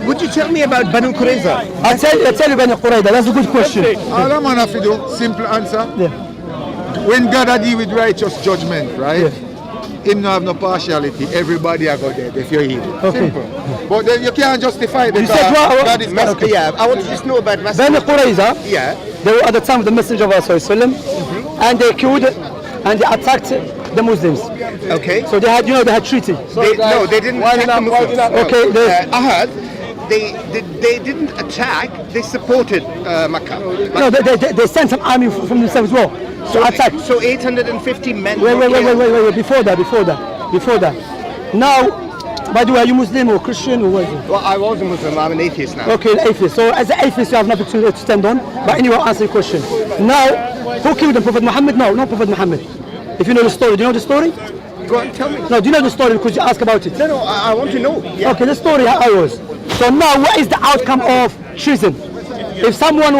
Would you tell me about Banu Qurayza? I tell you Banu Qurayza. That's a good question. All I'm gonna have to do, simple answer. Yeah. When God a deal with righteous judgment, right? Him no have no partiality. Everybody are go dead if you're evil. Okay. Simple. But then you can't justify it because said what? God is Okay. Yeah, I want to just know about Banu Qurayza. Yeah. They were at the time of the Messenger of Allah sallallahu alaihi wasallam, and they killed and they attacked the Muslims. Okay. So they had, they had treaty. No, they didn't attack the Muslims. No. Okay, I heard they didn't attack. They supported Makkah. No, they sent some army from themselves as well to attack. So 850 men. Wait. Before that. Now, by the way, are you Muslim or Christian or what is it? Well, I was a Muslim. I'm an atheist now. Okay, an atheist. So as an atheist, you have nothing to stand on. But anyway, I'll answer your question. Now, who killed them? Prophet Muhammad? No, not Prophet Muhammad. If you know the story, do you know the story? Go on, tell me. No, do you know the story because you asked about it? No, I want to know. Yeah. Okay, the story how it was. So now, what is the outcome of treason? If someone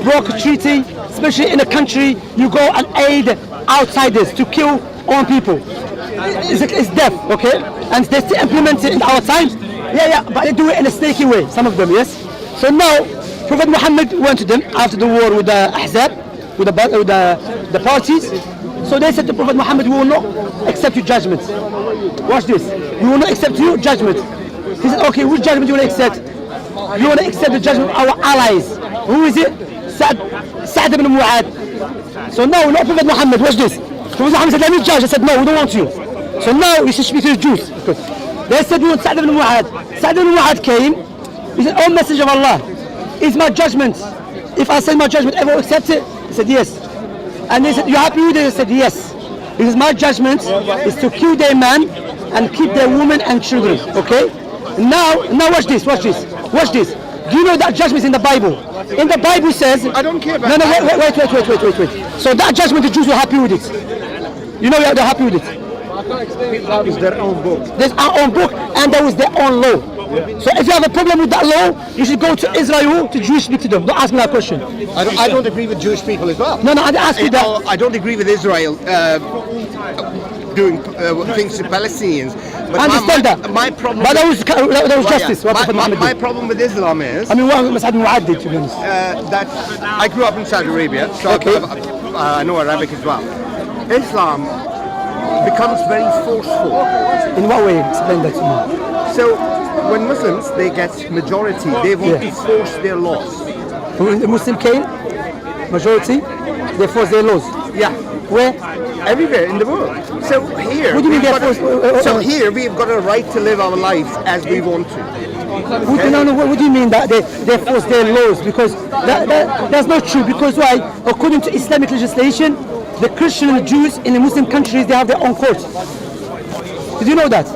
broke a treaty, especially in a country, you go and aid outsiders to kill own people. It's death, okay? And they still implement it in our times. Yeah, but they do it in a sneaky way, some of them, yes? So now, Prophet Muhammad went to them after the war with the Ahzab, with the parties. So they said to Prophet Muhammad, we will not accept your judgment. Watch this. We will not accept your judgment. He said, okay, which judgment do you want to accept? You want to accept the judgment of our allies. Who is it? Sa'd ibn Mu'ad. So now, not Prophet Muhammad, watch this. Prophet Muhammad said, let me judge. I said, no, we don't want you. So now you should speak to the Jews. They said, we want Sa'd ibn Mu'ad. Sa'd ibn Mu'ad came. He said, oh Messenger of Allah, is my judgment, if I say my judgment, everyone accept it? He said, yes. And they said, you happy with it? He said, yes. He says, my judgment is to kill their man and keep their women and children. Okay? Now watch this. Do you know that judgment is in the Bible? In the Bible says, I don't care about wait. So that judgment, the Jews were happy with it. You know they're happy with it. That is their own book. There's our own book and there was their own law. So if you have a problem with that law, you should go to Israel, to Jewish speak to them. Don't ask me that question. I don't agree with Jewish people as well. No, I didn't ask you that. I don't agree with Israel doing things to Palestinians. But I understand that. My problem. But that was justice. My problem with Islam is. I mean, what Mas'ad Mu'addid, to be honest. That I grew up in Saudi Arabia, so I know Arabic as well. Islam becomes very forceful. In what way? Explain that to me. So when Muslims they get majority, they want to force their laws. When the Muslim came, majority, they force their laws. Yeah. Where? Everywhere in the world. So here, What do you mean here we've got a right to live our lives as we want to. What do you mean that they force their laws? Because that's not true. Because why? According to Islamic legislation, the Christian and the Jews in the Muslim countries, they have their own court. Did you know that?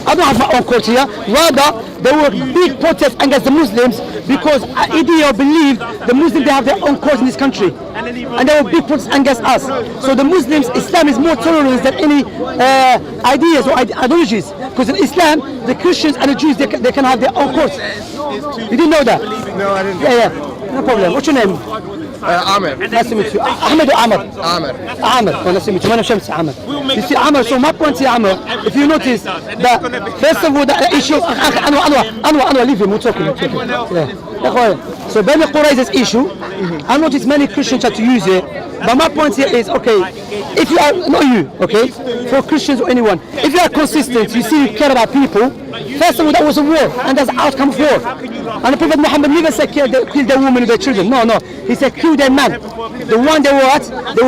I don't have my own court here. Rather, there were big protests against the Muslims because idea believed the Muslims, they have their own court in this country. And there were big protests against us. So the Muslims, Islam is more tolerant than any ideas or ideologies. Because in Islam, the Christians and the Jews, they can have their own courts. You didn't know that? No, I didn't. Yeah. No problem. What's your name? Amr. Nice to meet you. Ahmed or Amr? Amr. Oh, nice to meet you. My name is Shams Amr. You see, Amr, so my point here, Amr, if you notice that, first of all, the issue, Anwar, leave him, we're talking. Yeah. So, Banu Qurayza's issue, I notice many Christians try to use it, but my point here is, okay, if you are, not you, okay, for Christians or anyone, if you are consistent, you see you care about people, first of all, that was a war, and that's the outcome of war. And the Prophet Muhammad never said kill their women and their children. No. He said kill their men. The one they were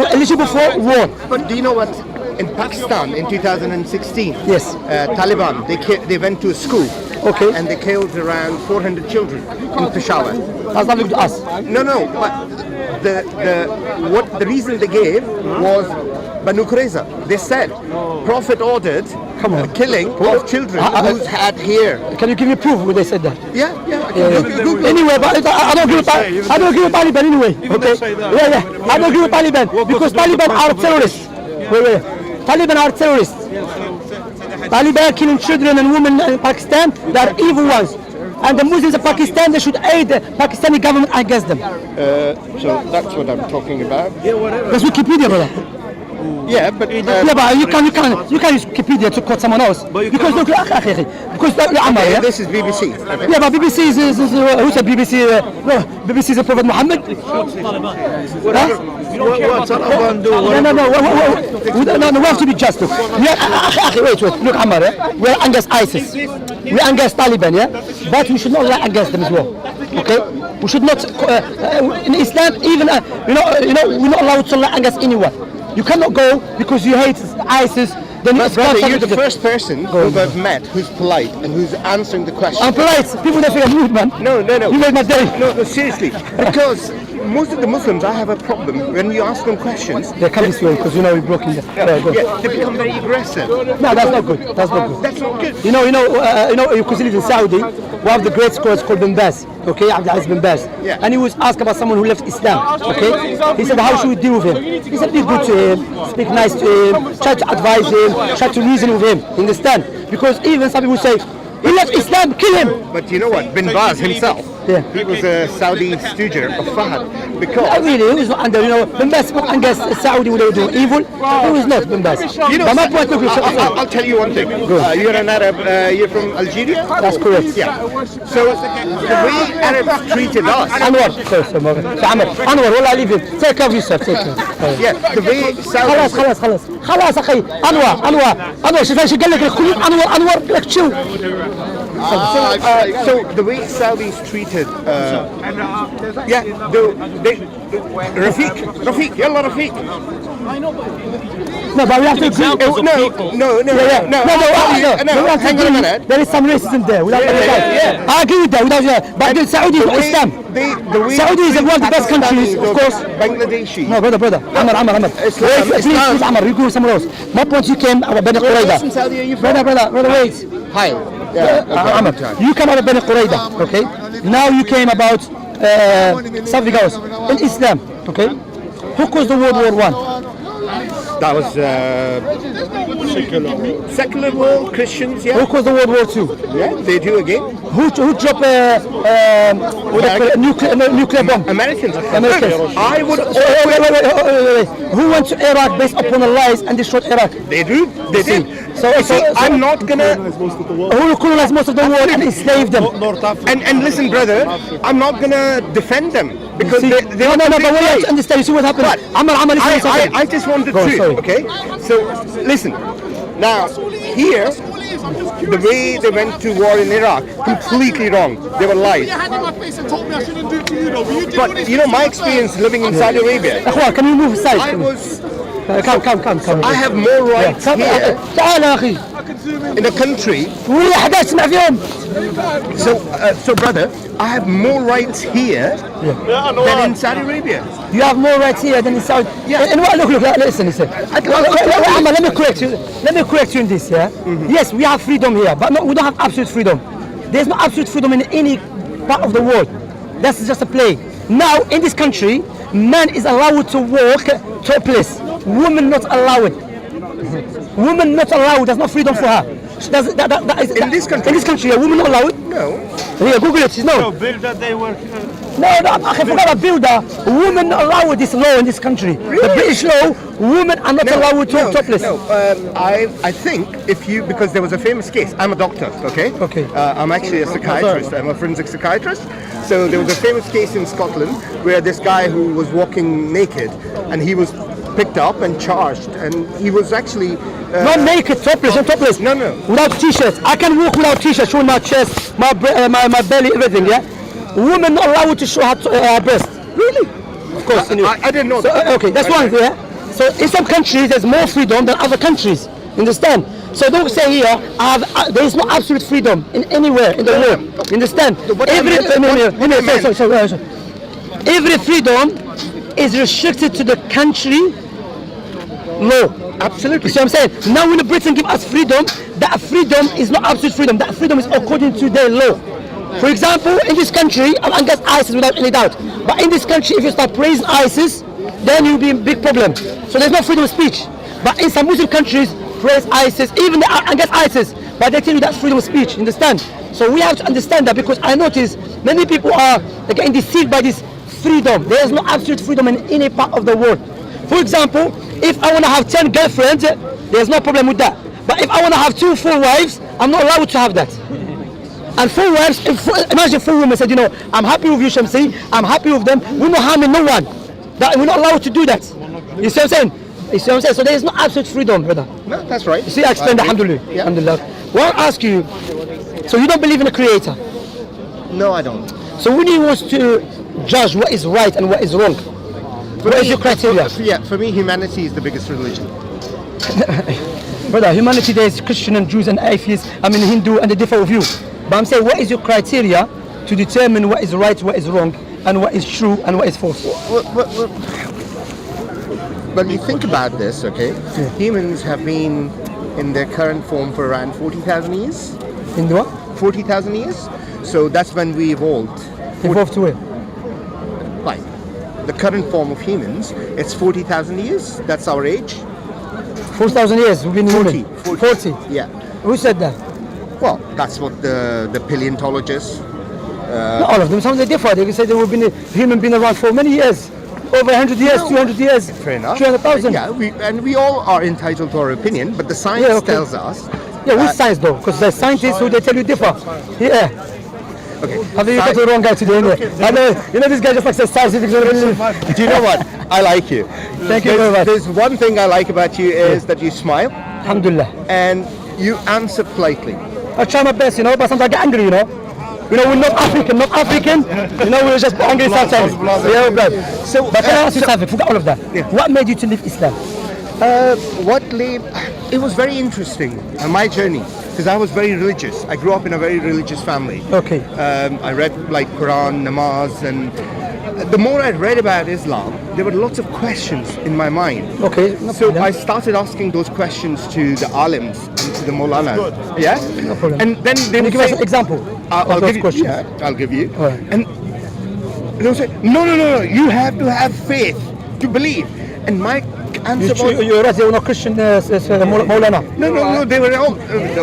eligible for war. But do you know what? In Pakistan in 2016, yes, Taliban they went to a school, okay, and they killed around 400 children in Peshawar. That's nothing to us. No, but the reason they gave was Banu Qurayza. They said Prophet ordered killing of children who had hair. Can you give me proof when they said that? Yeah. Anyway, but I don't agree with Taliban anyway. Okay. Yeah. I don't agree with Taliban because Taliban are terrorists. Wait. Taliban are terrorists. Taliban killing children and women in Pakistan. They are evil ones. And the Muslims of Pakistan, they should aid the Pakistani government against them. So that's what I'm talking about. That's Wikipedia, brother. Yeah, but Yeah, but you can use Wikipedia to quote someone else. Because look, because Ammar, yeah? this is BBC. Okay? Yeah, but BBC is who said BBC? No, BBC is the Prophet Muhammad. What Taliban do? No, we have to be just. Look. Wait. Look, Ammar, yeah? We're against ISIS. We're against Taliban, yeah? But we should not lie against them as well. Okay? We should not, in Islam, even, we're not allowed to lie against anyone. You cannot go because you hate ISIS. Then But it's brother, God you're the forbid. first person who I've met who's polite and who's answering the question. I'm polite. People don't think I'm rude, man. No. You made my day. No, seriously. Because most of the Muslims, I have a problem when you ask them questions. They come this way because you know we're broken. Yeah, they become very aggressive. No, that's not good. That's not good. That's not good. You know, because he lives in Saudi, one of the great scholars called Bin Baz, okay, Abdulaziz Bin Baz. Yeah. And he was asked about someone who left Islam, okay. He said, how should we deal with him? He said, be good to him, speak nice to him, try to advise him, try to reason with him, understand? Because even some people say, he left Islam, kill him. But you know what? Bin Baz himself, Yeah. he was a Saudi stooge of Fahd. Not Because, really, he was not under, Bin Baz spoke against Saudi when they were doing evil. He was not Bin Baz. you know, But my point, look, I'll tell you one thing. You're an Arab, you're from Algeria? that's correct. Yeah. So the way Arabs treated us, Anwar, so Anwar, والله leave him. Take care of yourself, take care. yeah, the way خلاص Saudi, خلاص اخي انور شوف ايش قال لك الخلود انور لك شو so the way Saudis treated, yeah, they Rafiq, yalla Rafiq. No, but we have to agree. No, hang on a minute. There is some racism there. Without yeah. I agree with that. But the Saudi is Islam. Saudi is one of the best countries, of course. Bangladeshi. No, brother. Amr. Islam. Please, Amr, you go somewhere else. My point, you came about Bani Where in Qurayza. Saudi are you from? Brother, wait. Hi. Yeah. Amr, you came out of Bani Qurayza, okay? Now you came about something else. In Islam, okay? Who caused the World War I? That was secular world, Christians, yeah. Who caused the World War II? Yeah, they do again. Who dropped a nuclear bomb? Americans. I would. Wait. Who went to Iraq based upon the lies and destroyed Iraq? They do. They did. So I'm not gonna. Who colonized most of the world and enslaved them? And listen, brother, I'm not gonna defend them because See, they no, are but completely we have right. to understand. You see what happened? But Amr, I just want the Go on, truth, sorry. okay? So listen, now here, the way they went to war in Iraq, completely wrong. They were lies. But you know my experience living in Saudi Arabia. أخوان, can you move aside? I was. Come. I have more rights here تعال يا أخي. in a country. ولا حدا يسمع فيهم. So brother, I have more rights here than in Saudi Arabia. You have more rights here than in Saudi. Yeah. And look, listen. Let me correct you in this, yeah? Yes, we have freedom here, but no, we don't have absolute freedom. There's no absolute freedom in any part of the world. That's just a play. Now, in this country, man is allowed to walk topless. Women not allowed. Women not allowed. There's no freedom for her. That is, In this country? In this country, yeah, women not allowed. No. Here, Google it. No. No, I forgot about Builder. Women not allowed this law in this country. The British law, women are not allowed to walk topless. No. I think if you, because there was a famous case. I'm a doctor, okay? Okay. I'm actually a psychiatrist. I'm a forensic psychiatrist. So there was a famous case in Scotland where this guy who was walking naked and he was picked up and charged, and he was actually Not naked, topless, not topless. No. Without t-shirts. I can walk without t-shirts, showing my chest, my belly, everything, yeah? Women not allowed to show her breast. Really? Of course. I didn't know So, that. okay, that's one, yeah? So in some countries, there's more freedom than other countries. Understand? So don't say here, there is no absolute freedom in anywhere in the world. Understand? Every freedom is restricted to the country law. Absolutely. You see what I'm saying? Now when Britain give us freedom, that freedom is not absolute freedom. That freedom is according to their law. For example, in this country, I'm against ISIS without any doubt. But in this country, if you start praising ISIS, then you'll be in big problem. So there's no freedom of speech. But in some Muslim countries, praise ISIS, even they are against ISIS, but they tell you that's freedom of speech. Understand? So we have to understand that, because I notice many people are getting deceived by this freedom. There is no absolute freedom in any part of the world. For example, if I want to have 10 girlfriends, there's no problem with that. But if I want to have 2 full wives, I'm not allowed to have that. And 4 wives, imagine 4 women said, you know, I'm happy with you, Shamsi, I'm happy with them, we're not harming no one. That we're not allowed to do that. You see what I'm saying? You see what I'm saying? So there is no absolute freedom, brother. No, that's right. You see, I explained Alhamdulillah. Yeah. Alhamdulillah. Well, I'll ask you, so you don't believe in a creator? No, I don't. So when he wants to judge what is right and what is wrong, what is your criteria? For me, humanity is the biggest religion. Brother, humanity, there is Christian and Jews and atheists, Hindu, and they differ with you. But I'm saying, what is your criteria to determine what is right, what is wrong, and what is true and what is false? When you think about this, okay, humans have been in their current form for around 40,000 years. In the what? 40,000 years. So that's when we evolved. Evolved to where? Like the current form of humans, it's 40,000 years. That's our age. 4,000 years we've been human. 40. Yeah. Who said that? Well, that's what the paleontologists. Not all of them. Some of them differ. They say they've been human been around for many years. Over 100 years, 200 years. Fair enough. 300,000. Yeah, we all are entitled to our opinion, but the science tells us. Yeah, which science though? Because the scientists who they tell you differ. Yeah. Okay. I think you got the wrong guy today. I know. You know this guy just like says scientific. Do you know what? I like you. Thank you very much. There's one thing I like about you is that you smile Alhamdulillah. and you answer politely. I try my best, but sometimes I get angry, we're not African, we're just angry sometimes. Yeah, bro. So, but can I ask you something? Forget all of that. Yeah. What made you to leave Islam? It was very interesting my journey because I was very religious. I grew up in a very religious family. Okay. I read like Quran, namaz, and the more I read about Islam, there were lots of questions in my mind. Okay. No So problem. I started asking those questions to the alims and to the Maulanas. Yeah. No problem. And then they Can you would give us say, an example I'll of those give you. questions? Yeah, I'll give you. All right. And they would say, no, you have to have faith to believe. And my answer was, You're right, you're not Christian, Maulana. no, they were all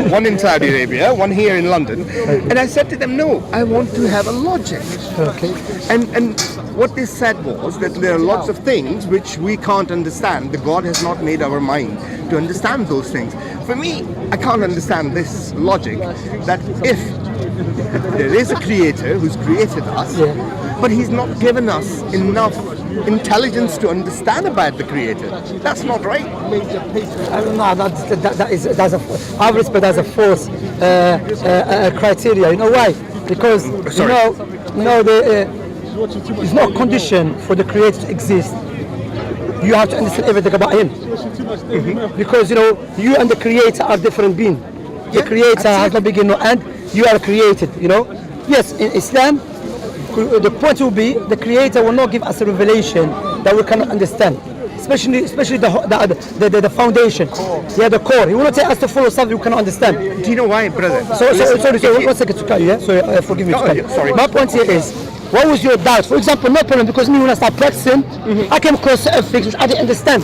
one in Saudi Arabia, one here in London. And I said to them, no, I want to have a logic. Okay. And what they said was that there are lots of things which we can't understand. The God has not made our mind to understand those things. For me, I can't understand this logic that if there is a creator who's created us, but he's not given us enough intelligence to understand about the creator. That's not right. I don't know. I have respect as a false criteria. You know why? Because it's not a condition for the creator to exist. You have to understand everything about him. Because you and the creator are different beings. The creator has no beginning, no end. You are created. Yes, in Islam, the point will be the creator will not give us a revelation that we cannot understand, especially the foundation, the core. He will not tell us to follow something we cannot understand. Do you know why, brother? Sorry, 1 second to cut you. Sorry, forgive me. Sorry. My point here is, what was your doubt? For example, no problem, because me when I start practicing, I came across certain things which I didn't understand.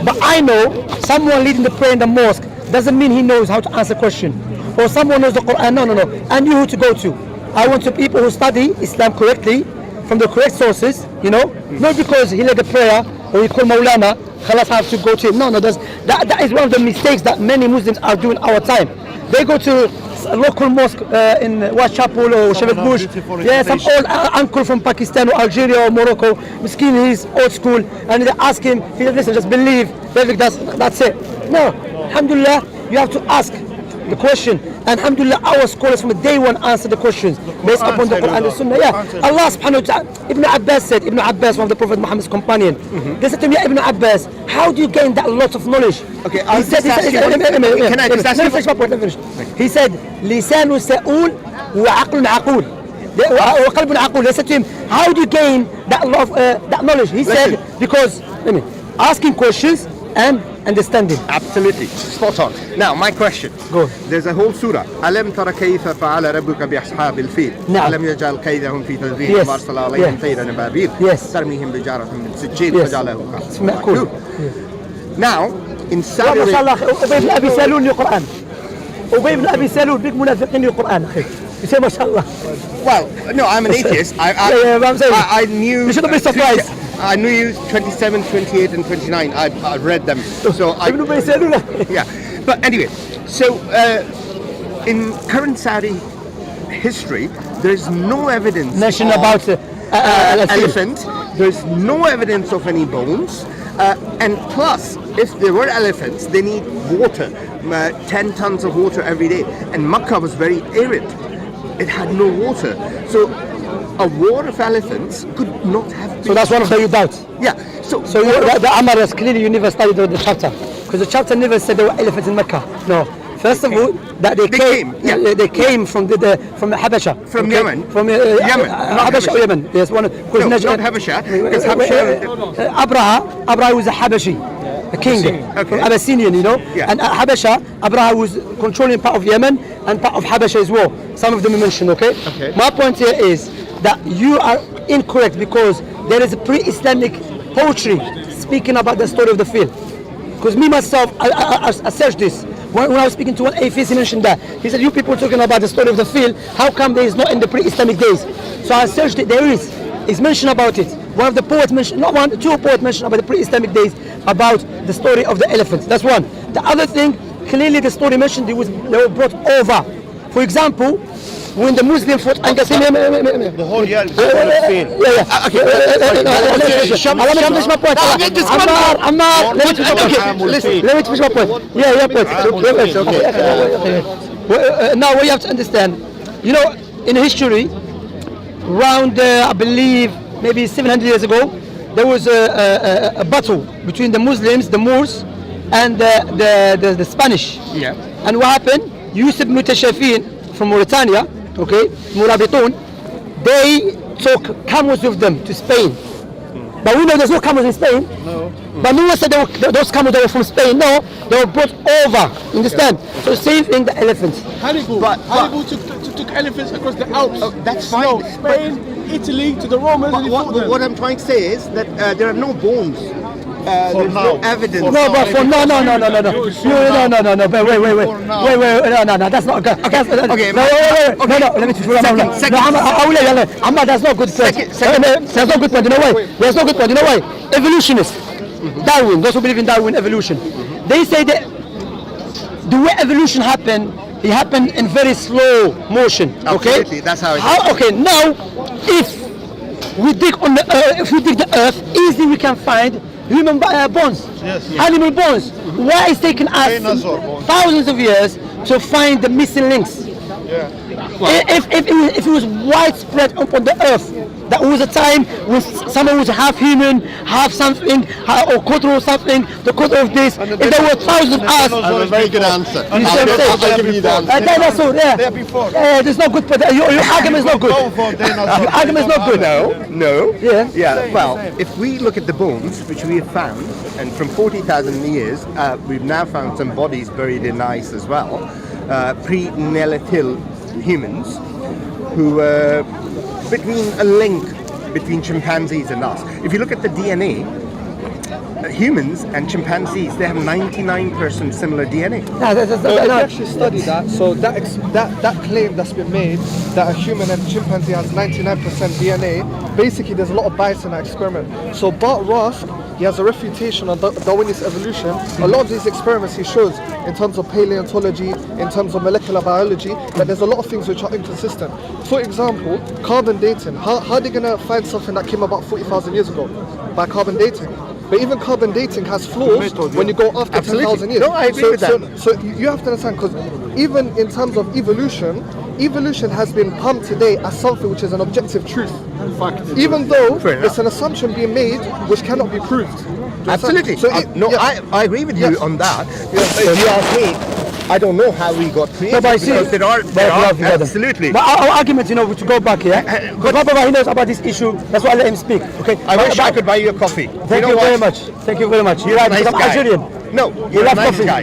But I know someone leading the prayer in the mosque doesn't mean he knows how to answer a question, or someone knows the Quran. No. I knew who to go to. I went to people who study Islam correctly, from the correct sources, not because he led a prayer or he called Maulana, khalas I have to go to him. No, that is one of the mistakes that many Muslims are doing our time. They go to a local mosque in Whitechapel or Shepherd Bush. Yeah, some old uncle from Pakistan or Algeria or Morocco, miskin, he's old school, and they ask him, he said, listen, just believe, that's it. No, alhamdulillah, you have to ask the question. And alhamdulillah, our scholars from day one answer the questions based upon the Quran and the Sunnah. Yeah, Allah subhanahu wa ta'ala, Ibn Abbas, one of the Prophet Muhammad's companion, they said to me, Ibn Abbas, how do you gain that lot of knowledge? Okay, I'll just ask you. Can I just ask you? He said, لسان سؤول وعقل عقول. وقلب عقول. They said to him, how do you gain that knowledge? He said, because asking questions and understanding. Absolutely, spot on. Now, my question. Go. There's a whole surah. ألم تر كيف فعل ربك بأصحاب الفيل؟ نعم. ألم يجعل كيدهم في تدبير وأرسل عليهم طيرا أبابيل ترميهم بحجارة من سجيل فجعلهم مأكول. Now, in Saudi ما شاء الله Arabia. أبي بن أبي سالون القرآن. أبي بن أبي سالون بيك منافقين القرآن أخي. You say ما شاء الله. Well, no, I'm an atheist. I'm saying. I knew. You shouldn't be surprised. I knew you 27, 28, and 29. I read them. So I. Yeah. But anyway, so in current Saudi history, there's no evidence Mention of, about elephant. There's no evidence of any bones. And plus, if there were elephants, they need water, 10 tons of water every day. And Makkah was very arid. It had no water. So a war of elephants could not have been. So that's one of the doubts. Yeah. So The Amaras, clearly you never studied the chapter. Because the chapter never said there were elephants in Mecca. No. First of all, that they came from from Habasha. From Yemen. From Yemen. Habasha or Yemen. Yes, one. No, not Habasha. Because Habasha. Abraha was a Habashi, a king, from Abyssinian, you know. Yeah. And Habasha, Abraha was controlling part of Yemen and part of Habasha as well. Some of them you mentioned, okay? My point here is that you are incorrect because there is a pre-Islamic poetry speaking about the story of the field. Because me myself, I searched this. When I was speaking to one atheist, he mentioned that. He said, you people talking about the story of the field, how come there is not in the pre-Islamic days? So I searched it, there is. It's mentioned about it. One of the poets mentioned, not one, two poets mentioned about the pre-Islamic days, about the story of the elephants. That's one. The other thing, clearly the story mentioned, they were brought over. For example, when the Muslim fought Angus, The whole year is let me finish my point. Ammar, let me finish my point. Now what you have to understand, you know, in history, around I believe maybe 700 years ago, there was a battle between the Muslims, the Moors, and the Spanish. Yeah. And what happened? Yusuf Mutashafin from Mauritania, okay, Murabitun, they took camels with them to Spain. But we know there's no camels in Spain. No. But no one said those camels that were from Spain. No, they were brought over. Understand? So same thing, the elephants. Hannibal. Hannibal took elephants across the Alps. That's fine. Spain, Italy, to the Romans. and he fought them. What I'm trying to say is that there are no bones. There's no evidence. No, but for no. But wait, that's not good. That's, Okay, no, let me finish. Amma, that's not good point. That's not good point. You know why? That's not good point. You know why? Evolutionists, Darwin, those who believe in Darwin evolution, they say that the way evolution happened, it happened in very slow motion. Okay, Absolutely, that's how it is. Okay, now if we dig on the if we dig the earth, easily we can find human bones, animal bones. Why is taking us Dinosaur bones. thousands of years to find the missing links? If it was widespread upon the earth, that was a time when someone was half human, half something, or quarter of something, the quarter of this. If there were thousands of us, That's a very good answer. you see what I'm saying? Dinosaur, there's no good. Your argument is not good. Your argument is not good. No. Yeah. Well, if we look at the bones which we have found, and from 40,000 years, we've now found some bodies buried in ice as well, pre-Neolithic humans, who were between a link between chimpanzees and us. If you look at the DNA, humans and chimpanzees, they have 99% similar DNA. If you actually study that, so that claim that's been made that a human and chimpanzee has 99% DNA, basically there's a lot of bias in that experiment. So Bart Ross, he has a refutation on Darwinist evolution. A lot of these experiments he shows in terms of paleontology, in terms of molecular biology, that there's a lot of things which are inconsistent. For example, carbon dating. How are they going to find something that came about 40,000 years ago? By carbon dating. But even carbon dating has flaws when you go after 10,000 years. No, I agree with that. So you have to understand, because even in terms of evolution has been pumped today as something which is an objective truth. Even though it's an assumption being made which cannot be proved. Do you understand? Absolutely. So I agree with you Yes. on that. If you ask me, I don't know how we got created. No, but I see, because there are absolutely. But our argument, you know, to go back here, but Baba, he knows about this issue. That's why I let him speak. Okay. I wish I could buy you a coffee. Thank you very much. Thank you very much. You're right. Nice Because I'm guy. Algerian. No, you're a love nice coffee. guy.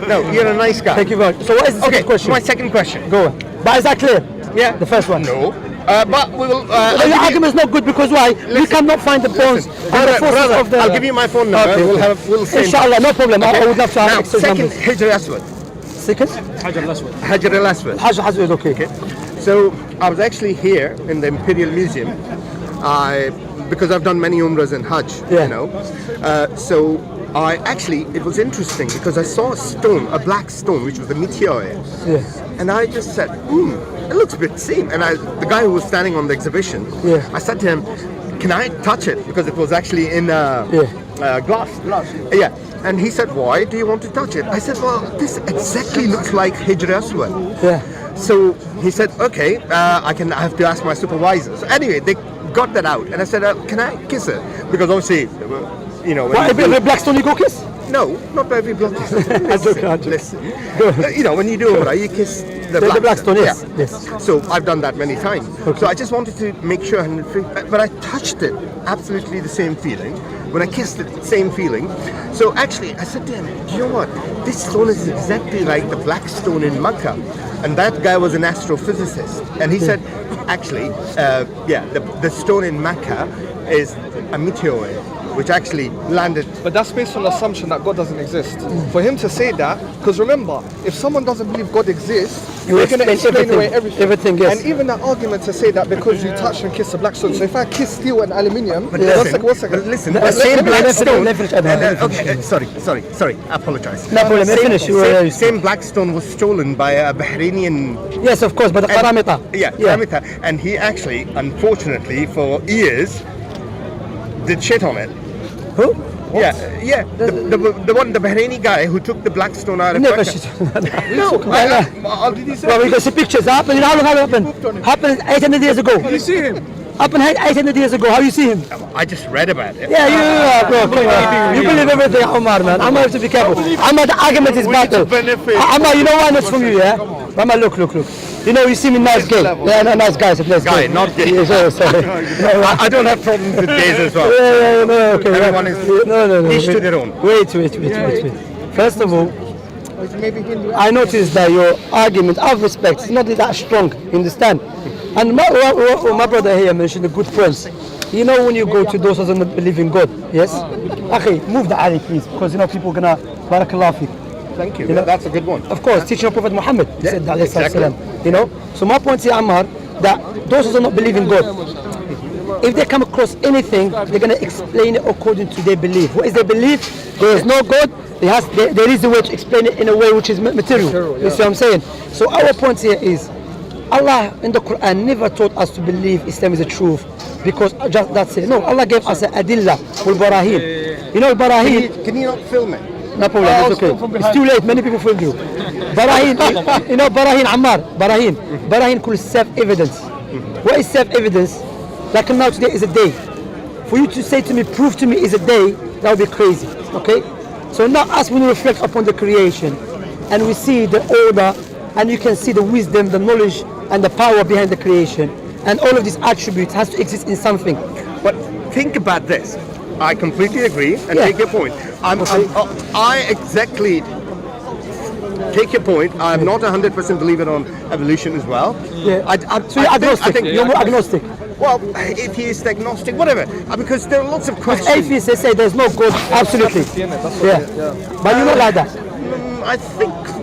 No, you're a nice guy. Thank you very much. So what is the second question? My second question. Go on. But is that clear? Yeah. The first one. No. But we will. So your argument is not good because why? We cannot find the bones and the forces brother, of the. I'll give you my phone number. Okay, We'll send. Inshallah, no problem. I would love to have Now, extra second, numbers. Hijr Aswad. Second? Hajar al Aswad. Hajj is okay. So I was actually here in the Imperial Museum. because I've done many umrahs and Hajj, Yeah. you know. So it was interesting because I saw a stone, a black stone, which was a meteor. Yeah. And I just said, it looks a bit same. And the guy who was standing on the exhibition, Yeah. I said to him, can I touch it? Because it was actually in glass. Yeah. And he said, why do you want to touch it? I said, well, this exactly looks like Hijr Aswad. Yeah. So he said, okay, I have to ask my supervisor. So anyway, they got that out. And I said, can I kiss it? Because obviously, you know. What, every black stone you go kiss? No, not every black stone. Listen. You know, when you do Umrah, you kiss the black stone, yes. Yeah. Yes. So I've done that many times. So I just wanted to make sure, but I touched it, absolutely the same feeling. When I kissed it, same feeling. So actually, I said to him, do you know what? This stone is exactly like the black stone in Makkah. And that guy was an astrophysicist. And he said, actually, the stone in Makkah is a meteor, which actually landed. But that's based on the assumption that God doesn't exist. For him to say that, because remember, if someone doesn't believe God exists, You they're going to explain explain away everything. Everything, yes. And even that argument to say that because you touch and kiss a black stone. So if I kiss steel and aluminium, But one second. But listen, Let- the let- same let me black finish, stone. let me finish. Okay, sorry, I apologize. No problem, let me finish. Same black stone was stolen by a Bahrainian. Yes, of course, but the Karamita. Karamita, and he actually, unfortunately, for years, did shit on it. Who? Yeah. The one, the Bahraini guy who took the black stone out of Never Mecca. shit. No, did he say? Well, we got some pictures. Happened. How long happened? Happened 800 years ago. You see him? Happened 800 years ago. How you see him? I just read about it. Yeah, you bro. Come on. You believe everything, Omar, man. Omar, have to be careful. Omar, the argument is battle. Omar, you know why that's from you, yeah? Omar, look. You know, you see me nice guy. Yeah, no, nice guy. So nice Guy, not gay. Yeah, sorry. No, I don't have problems with gays as well. yeah, no, okay. Everyone is no. each to wait. their own. Wait. First of all, I noticed that your argument of respect is not that strong. You understand? And my brother here mentioned a good point. You know, when you go to those who don't believe in God, yes? Okay, move the alley, please, because you know people are gonna barakallah fiqh. Thank you. You know, That's a good one. Of course, teaching of Prophet Muhammad, he said that, exactly. you know. So my point here, Ammar, that those who do not believe in God, if they come across anything, they're going to explain it according to their belief. What is their belief? There is no God. There is a way to explain it in a way which is material. You see what I'm saying? So our point here is, Allah in the Quran never taught us to believe Islam is the truth because just that's it. No, Allah gave us adillah wal barahin. You know barahin. Can you not film it? No problem, it's okay. It's too late, many people filmed you. Barahin, you know Barahin, Ammar, Barahin called self-evidence. What is self-evidence? Like now today is a day. For you to say to me, prove to me is a day, that would be crazy, okay? So now as we reflect upon the creation and we see the order and you can see the wisdom, the knowledge and the power behind the creation and all of these attributes has to exist in something. But think about this. I completely agree and Yeah. take your point. I exactly take your point. I'm not 100% believer on evolution as well. Yeah. So you're I agnostic, think you're more agnostic. Well, atheist, agnostic, whatever. Because there are lots of questions. Atheists, they say there's no God, absolutely. Yeah. But you're not like that.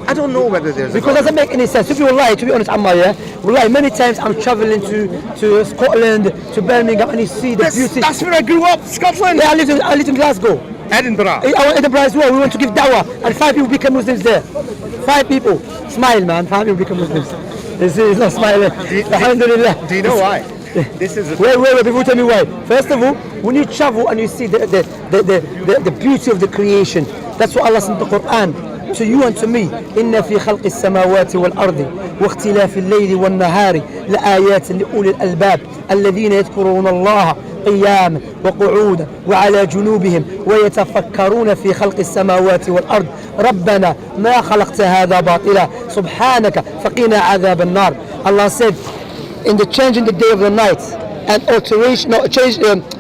I don't know whether there's Because it doesn't make any sense. If you lie, to be honest, Ammar, yeah, wallahi, many times I'm traveling to Scotland, to Birmingham, and you see the beauty. That's where I grew up, Scotland. Yeah, I lived in Glasgow. Edinburgh. I went Edinburgh as well. We went to give dawah, and 5 people became Muslims there. 5 people. Smile, man. 5 people become Muslims. He's not smiling. Alhamdulillah. Do you know why? This is Wait, before you tell me why. First of all, when you travel and you see the beauty of the creation, that's what Allah said in the Quran. To you and to me, إن في خلق السماوات والأرض واختلاف الليل والنهار لآيات لأولي الألباب الذين يذكرون الله قياما وقعودا وعلى جنوبهم ويتفكرون في خلق السماوات والأرض ربنا ما خلقت هذا باطلا سبحانك فقنا عذاب النار. Allah said, in the change in the day of the night and alteration,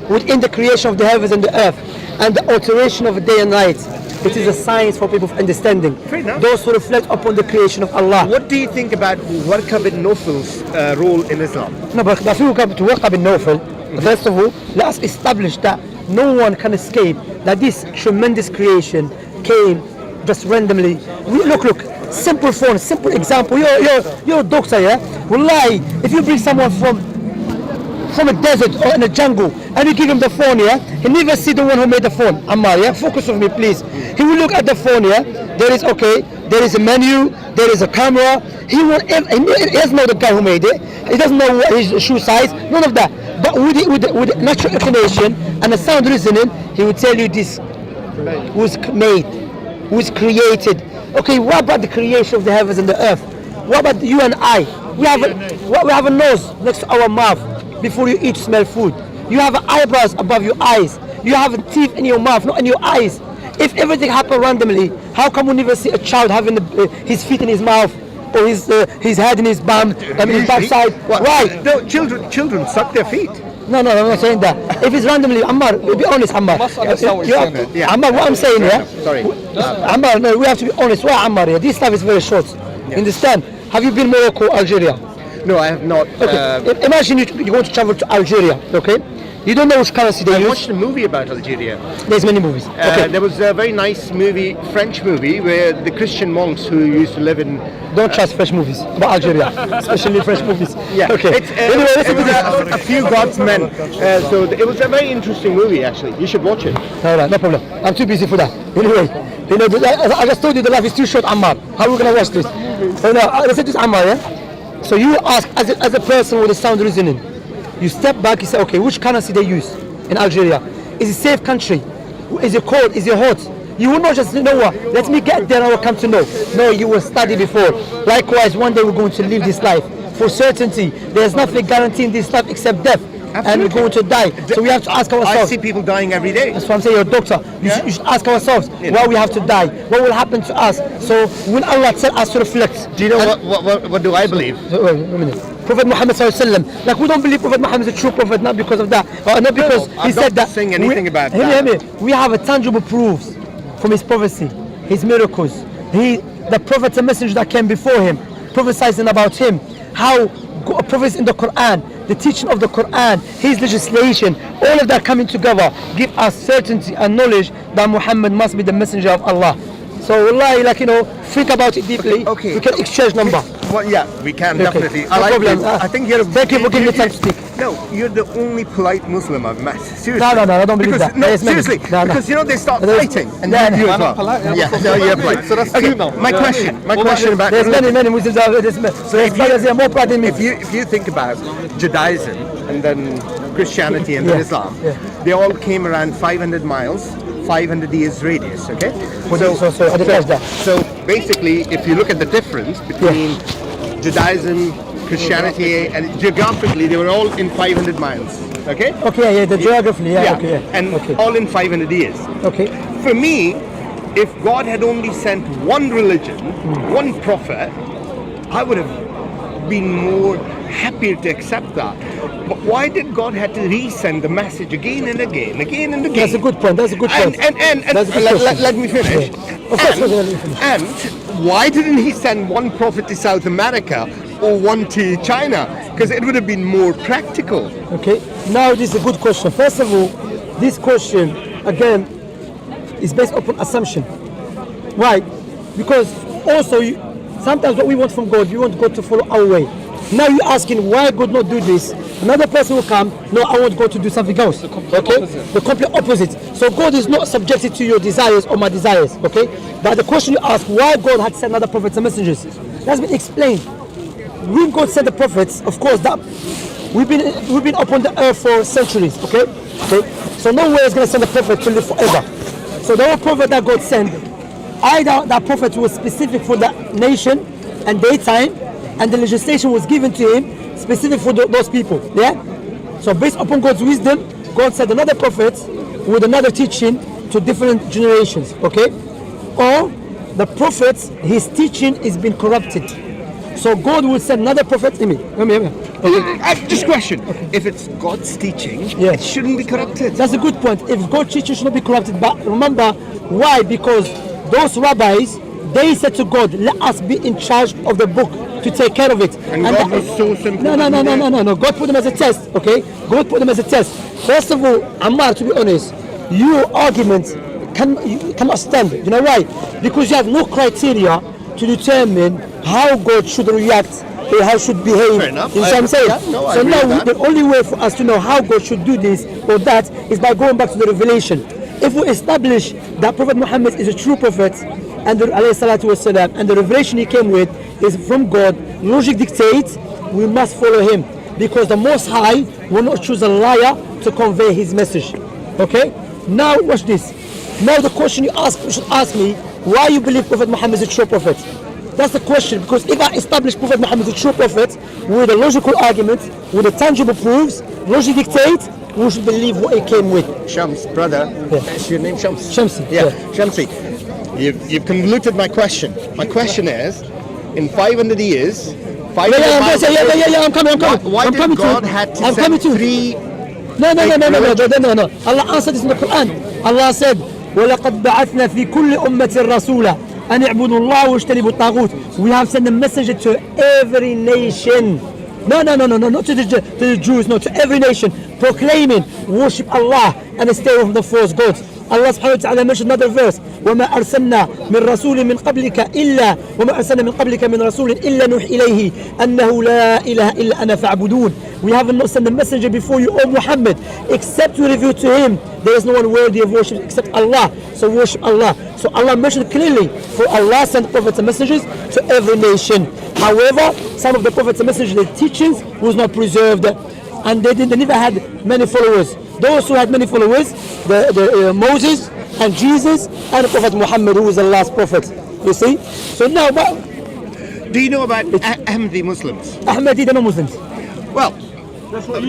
within the creation of the heavens and the earth and the alteration of day and night, it is a science for people of understanding. Fair enough. Those who reflect upon the creation of Allah. What do you think about Warqa bin Nawfal's role in Islam? No, but if you come to Warqa bin Nawfal, first of all, let us establish that no one can escape that this tremendous creation came just randomly. Look, simple phone, simple example. You're a doctor, yeah? Wallahi, if you bring someone from from a desert or in a jungle, and you give him the phone, yeah, he never see the one who made the phone. Ammar, yeah, focus with me, please. He will look at the phone, yeah. There is there is a menu, there is a camera. He doesn't know the guy who made it. He doesn't know what his shoe size, none of that. But with natural inclination and a sound reasoning, he will tell you this was made, was created. Okay, what about the creation of the heavens and the earth? What about you and I? We have a nose next to our mouth before you eat, smell food. You have eyebrows above your eyes. You have teeth in your mouth, not in your eyes. If everything happened randomly, how come we never see a child having his feet in his mouth or his head in his bum and his backside? Why? No, children suck their feet. No, I'm not saying that. If it's randomly, Ammar, be honest, Ammar. must understand what you're saying. Yeah. Ammar, what I'm saying here, Sorry. Ammar, no, we have to be honest. Why, Ammar? Here? This life is very short. You understand? Have you been Morocco, Algeria? No, I have not. Okay. Imagine you want to travel to Algeria, okay? You don't know which currency they I use. watched a movie about Algeria. There's many movies. Okay. There was a very nice movie, French movie, where the Christian monks who used to live in. Don't trust French movies about Algeria, especially French movies. Yeah. Okay. Anyway, It listen to was this. a few God's men. So it was a very interesting movie, actually. You should watch it. All right, no problem. I'm too busy for that. Anyway, I just told you the life is too short, Ammar. How are we gonna watch this? So now, listen to this, Ammar, yeah? So you ask, as a person with a sound reasoning, you step back, you say, okay, which currency they use in Algeria? Is it safe country? Is it cold? Is it hot? You will not just know what, let me get there and I will come to know. No, you will study before. Likewise, one day we're going to live this life. For certainty, there's nothing guaranteeing this life except death. And we're going to die. So we have to ask I ourselves. see people dying every day. That's what I'm saying, you're a doctor. You should ask ourselves why we have to die. What will happen to us? So will Allah tell us to reflect? Do you know what do I believe? Wait a minute. Prophet Muhammad sallallahu alaihi wasallam. Like we don't believe Prophet Muhammad is a true prophet, not because of that, or not because he I'm said not that. saying anything about Hear that. me. We have a tangible proofs from his prophecy, his miracles. The prophets and messengers that came before him, prophesying about him, how prophets in the Quran, the teaching of the Quran, his legislation, all of that coming together give us certainty and knowledge that Muhammad must be the messenger of Allah. So wallahi, think about it deeply. Okay. We can exchange number. Well, yeah, we can definitely. No problem. I think you're. Thank you for giving me time to speak. No, you're the only polite Muslim I've met. Seriously. No, I don't believe because, that. No, There's many. seriously. No. Because they start There's- fighting, and No, you no. as well. polite, I'm Yeah, not no, you're polite. So that's okay, two now. my question about There's religion. many Muslims out there. So there's brothers here more proud than me. If you think about Judaism and then Christianity and then Yeah, Islam, yeah. they all came around 500 miles, 500 years radius. Okay. So I didn't catch that. So basically, if you look at the difference between Judaism, Christianity, and geographically, they were all in 500 miles. Okay. Okay, yeah, the geography, yeah, okay, yeah. And okay. all in 500 years. Okay. For me, if God had only sent one religion, one prophet, I would have been more happier to accept that. But why did God have to resend the message again and again? That's a good point. That's a good point. And That's a good question. let me finish. Yeah. Of course, let me finish. And why didn't he send one prophet to South America or one to China? Because it would have been more practical. Okay. Now this is a good question. First of all, this question again is based upon assumption. Why? Because also sometimes what we want from God, we want God to follow our way. Now you're asking why God not do this. Another person will come, no, I want God to do something else. Okay? The complete opposite. So God is not subjected to your desires or my desires. Okay? But the question you ask, why God had sent other prophets and messengers, that's been explained. When God sent the prophets, of course, that we've been upon the earth for centuries. Okay? So no way is going to send a prophet to live forever. So the whole prophet that God sent, either that prophet was specific for that nation and their time, and the legislation was given to him specific for those people. Yeah. So based upon God's wisdom, God sent another prophet with another teaching to different generations. Okay. Or the prophets, his teaching is being corrupted. So God will send another prophet. Just question. If it's God's teaching, Yeah. it shouldn't be corrupted. That's a good point. If God's teaching should not be corrupted, but remember why? Because those rabbis, they said to God, "Let us be in charge of the book to take care of it." And God was so simple. No. God put them as a test. Okay, God put them as a test. First of all, Ammar, to be honest, your argument cannot stand. You know why? Because you have no criteria to determine how God should react how should behave. Fair enough. You see what I'm saying? Yeah, no, I so agree now with that. the only way for us to know how God should do this or that is by going back to the revelation. If we establish that Prophet Muhammad is a true prophet and the, alayhi salatu wasalam, and the revelation he came with is from God, logic dictates we must follow him, because the Most High will not choose a liar to convey his message. Okay? Now watch this. Now the question you should ask me, why you believe Prophet Muhammad is a true prophet? That's the question, because if I establish Prophet Muhammad is a true prophet with a logical argument, with the tangible proofs, logic dictates, we should believe what he came with. Shams, brother. Yeah. Is your name Shams? Shamsi, Yeah, yeah. Shamsi. You've convoluted my question. My question is, in 500 years, 500 Yeah, miles I'm coming. Why I'm did coming God to it. had to I'm send coming to it. 3? No. Allah answered this in the Quran. Allah said, وَلَقَدْ بَعَثْنَا فِي كُلِّ أُمَّةٍ رَسُولًا أَنِ اعْبُدُوا اللَّهَ وَاجْتَنِبُوا الطَّاغُوتَ. We have sent a message to every nation. No, not to the Jews, no, to every nation, proclaiming, worship Allah and stay away from the false gods. Allah subhanahu wa ta'ala mentioned another verse, وَمَا أَرْسَلْنَا مِنْ رَسُولٍ مِنْ قَبْلِكَ إِلَّا وَمَا أَرْسَلْنَا مِنْ قَبْلِكَ مِنْ رَسُولٍ إِلَّا نُوحِي إِلَيْهِ أَنَّهُ لَا إِلَهَ إِلَّا أَنَا فَاعْبُدُونَ. We haven't not sent a messenger before you, O Muhammad, except we reveal to him there is no one worthy of worship except Allah. So worship Allah. So Allah mentioned clearly, for Allah sent prophets and messengers to every nation. However, some of the prophets and messengers, their teachings was not preserved, and they never had many followers. Those who had many followers, Moses and Jesus and the Prophet Muhammad, who was the last prophet. You see? So now, Do you know about Ahmadi Muslims? Ahmadi, they're not Muslims. Well,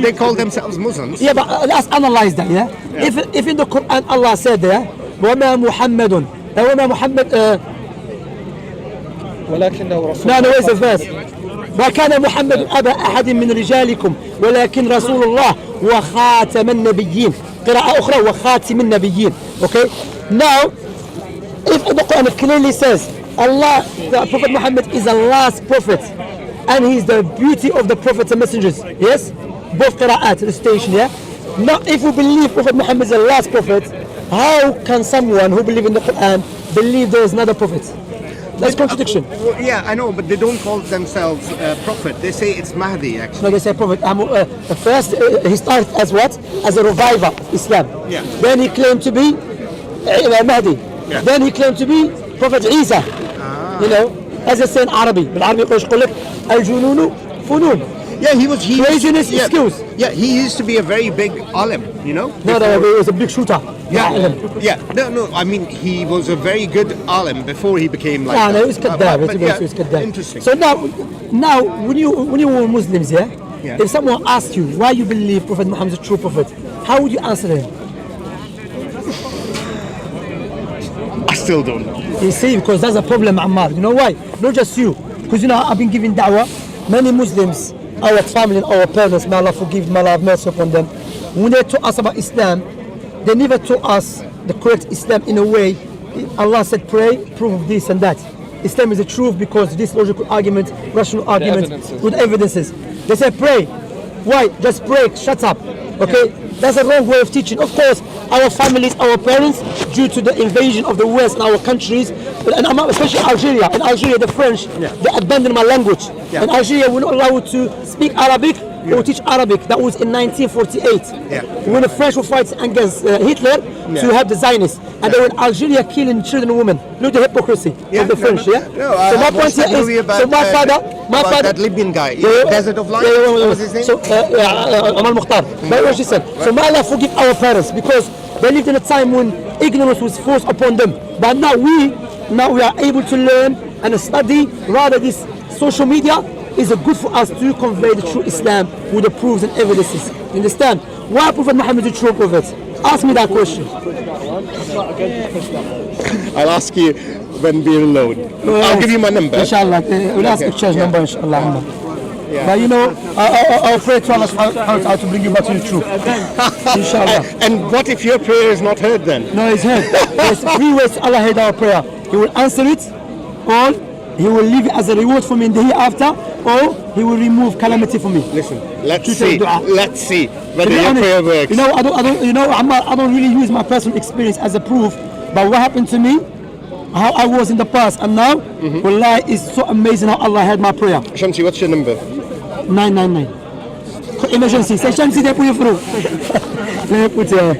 they call themselves Muslims. Yeah, but let's analyze that. Yeah. If in the Quran Allah said there, وَمَا مُحَمَّدٌ, وَمَا Muhammad. ولكنه رسول No, where's the verse? ما كان محمد أبا أحد من رجالكم ولكن رسول الله وخاتم النبيين. قراءة أخرى وخاتم النبيين. Okay. Now, if the Quran clearly says Allah, the Prophet Muhammad is the last prophet, and he's the beauty of the prophets and messengers. Yes, both qira'at recitation. Yeah. Now, if we believe Prophet Muhammad is the last prophet, how can someone who believes in the Quran believe there is another prophet? That's contradiction. Yeah, I know, but they don't call themselves prophet. They say it's Mahdi, actually. No, they say prophet. First, he started as what? As a reviver of Islam. Yeah. Then he claimed to be Mahdi. Yeah. Then he claimed to be Prophet Isa. You know, as they say in Arabic. بالعربي يقول لك الجنون فنون. Yeah, he was. Craziness yeah, excuse. Yeah, he used to be a very big alim, you know? No, he was a big shooter. Yeah. No. I mean, he was a very good alim before he became like. No, that. he was kadab. But He was kadab. Interesting. So now, when you were Muslims, yeah, if someone asked you why you believe Prophet Muhammad is a true prophet, how would you answer him? I still don't know. You see, because that's a problem, Ammar. You know why? Not just you. Because I've been giving da'wah. Many Muslims, our family and our parents, may Allah forgive them, may Allah have mercy upon them. When they taught us about Islam, they never taught us the correct Islam in a way. Allah said, pray, prove this and that. Islam is the truth because this logical argument, rational argument, with evidences. They say pray. Why? Just pray, shut up. Okay? That's a wrong way of teaching. Of course, our families, our parents, due to the invasion of the West in our countries, and especially Algeria. In Algeria, the French, they abandoned my language. In Algeria, we're not allowed to speak Arabic or teach Arabic. That was in 1948. When the French were fighting against Hitler to help the Zionists. And they were in Algeria killing children and women. Look at the hypocrisy of the French, No, so my point here is, so my father, that Libyan guy, Desert of Life, what was his name? So, Omar Mukhtar. But what she said. So may Allah forgive our parents because they lived in a time when ignorance was forced upon them. But now we are able to learn and study. Rather, this social media is good for us to convey the true Islam with the proofs and evidences. You understand? Why Prophet Muhammad is the true prophet? Ask me that question. I'll ask you when we're alone. I'll give you my number. Inshallah. We'll ask exchange number, inshallah. But you know, I'll pray to Allah subhanahu wa ta'ala to bring you back to the truth. Inshallah. And what if your prayer is not heard then? No, it's heard. There's 3 ways Allah heard our prayer. He will answer it, or He will leave it as a reward for me in the hereafter, or He will remove calamity for me. Listen, let's see whether your prayer works. You know, I don't really use my personal experience as a proof. But what happened to me how I was in the past and now, wallahi, it's so amazing how Allah heard my prayer. Shamsi, what's your number? 999. Emergency. Say Shamsi, they put you through. Let me put you.